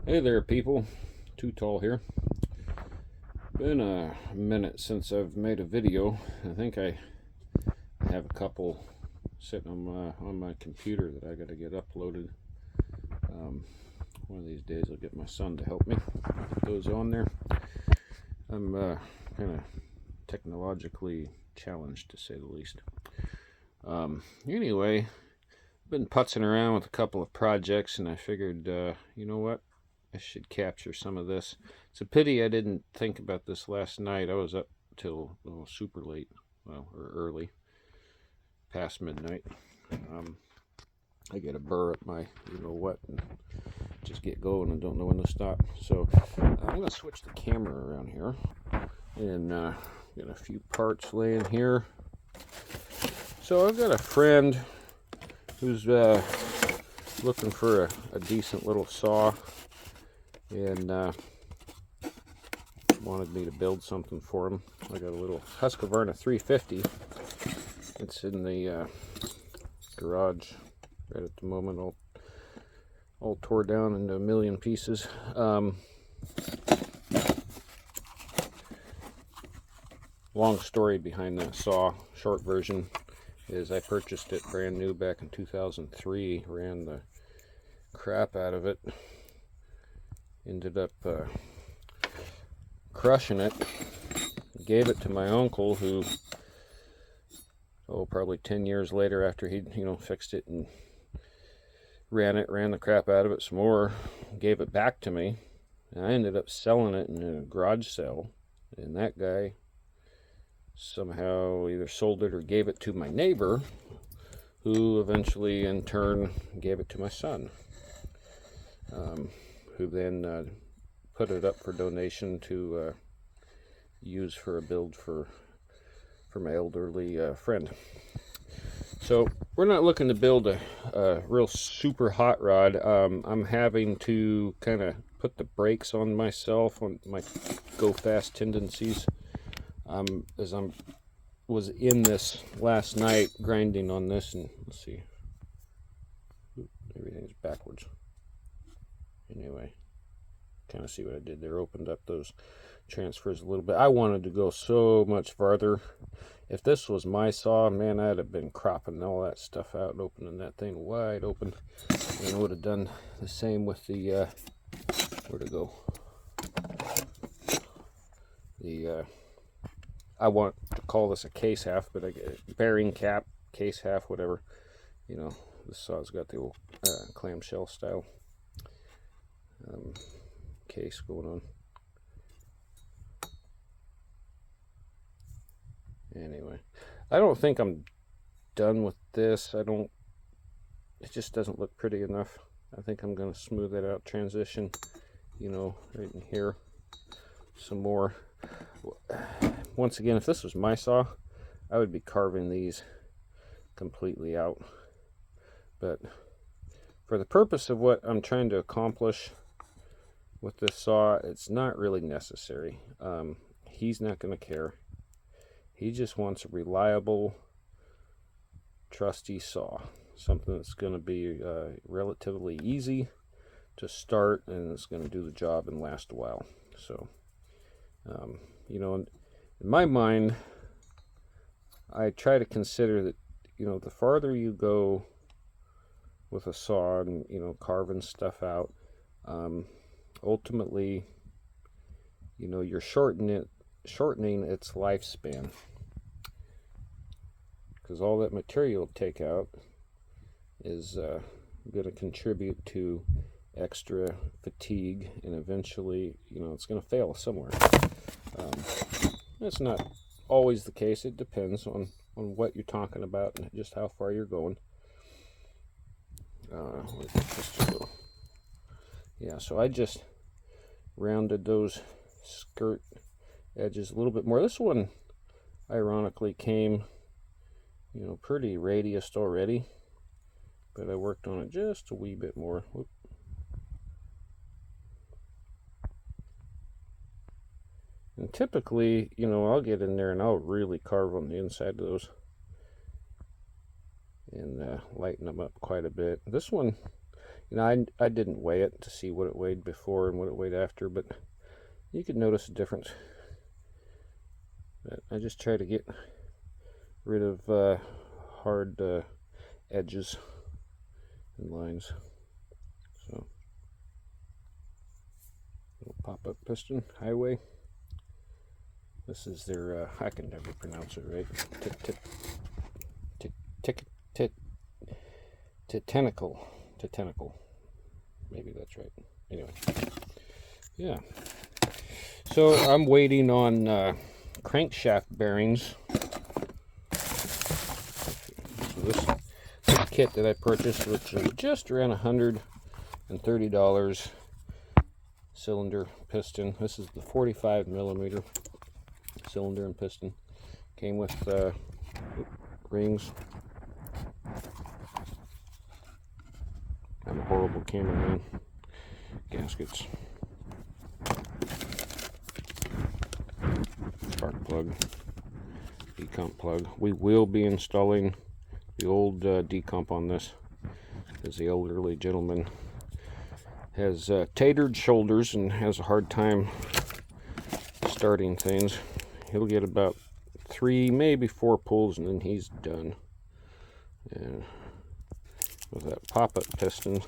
Hey there, people. Too Tall here. Been a minute since I've made a video. I think I have a couple sitting on my computer that I got to get uploaded. One of these days I'll get my son to help me put those on there. I'm kind of technologically challenged, to say the least. Anyway, I've been putzing around with a couple of projects, and I figured, you know what? I should capture some of this. It's a pity I didn't think about this last night. I was up till super late, or early, past midnight. I get a burr at my you-know-what and just get going and don't know when to stop. So I'm going to switch the camera around here and get a few parts laying here. So I've got a friend who's looking for a decent little saw, and wanted me to build something for him. I got a little Husqvarna 350. It's in the garage right at the moment, all tore down into a million pieces. Long story behind the saw. Short version is I purchased it brand new back in 2003, ran the crap out of it, ended up crushing it, gave it to my uncle, who probably 10 years later, after he fixed it and ran the crap out of it some more, gave it back to me, and I ended up selling it in a garage sale, and that guy somehow either sold it or gave it to my neighbor, who eventually in turn gave it to my son, who then put it up for donation to use for a build for my elderly friend. So we're not looking to build a real super hot rod. I'm having to kind of put the brakes on myself, on my go fast tendencies, as was in this last night grinding on this, and let's see, everything's backwards. Anyway, kind of see what I did there. Opened up those transfers a little bit. I wanted to go so much farther. If this was my saw, man, I'd have been cropping all that stuff out and opening that thing wide open, and I would have done the same with the where'd it go? The I want to call this a case half, but I get bearing cap, case half, whatever. This saw's got the old clamshell style case going on. Anyway, I don't think I'm done with this. It just doesn't look pretty enough. I think I'm going to smooth it out, transition, right in here some more. Once again, if this was my saw, I would be carving these completely out. But for the purpose of what I'm trying to accomplish with this saw, it's not really necessary. He's not going to care. He just wants a reliable, trusty saw. Something that's going to be relatively easy to start, and it's going to do the job and last a while. So, in my mind, I try to consider that, the farther you go with a saw and, carving stuff out, ultimately, you're shortening its lifespan, because all that material you take out is going to contribute to extra fatigue, and eventually, it's going to fail somewhere. That's not always the case. It depends on what you're talking about and just how far you're going. Yeah, so I just rounded those skirt edges a little bit more. This one ironically came pretty radiused already, but I worked on it just a wee bit more. Whoop. And typically, I'll get in there and I'll really carve on the inside of those and lighten them up quite a bit. This one, You know, I didn't weigh it to see what it weighed before and what it weighed after, but you could notice a difference. But I just try to get rid of hard edges and lines. So, little pop-up piston, highway. This is their, I can never pronounce it right. Tentacle. Maybe that's right. Anyway, yeah. So I'm waiting on crankshaft bearings. So this kit that I purchased, which was just around $130, cylinder piston. This is the 45 millimeter cylinder and piston. Came with rings. I'm a horrible cameraman. Gaskets. Spark plug. Decomp plug. We will be installing the old decomp on this, because the elderly gentleman has tatered shoulders and has a hard time starting things. He'll get about 3, maybe 4 pulls, and then he's done. And with that pop-up piston,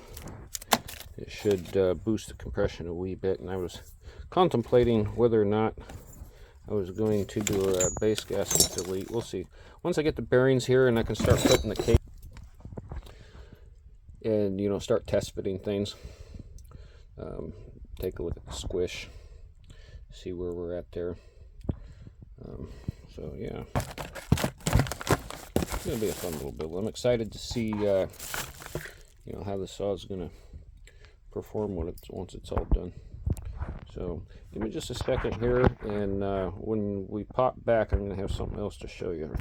it should boost the compression a wee bit. And I was contemplating whether or not I was going to do a base gasket delete. We'll see. Once I get the bearings here and I can start putting the case and, you know, start test fitting things, take a look at the squish, see where we're at there. So yeah, it's gonna be a fun little build. I'm excited to see you know, how the saw is gonna perform once it's all done. So give me just a second here, and when we pop back, I'm gonna have something else to show you.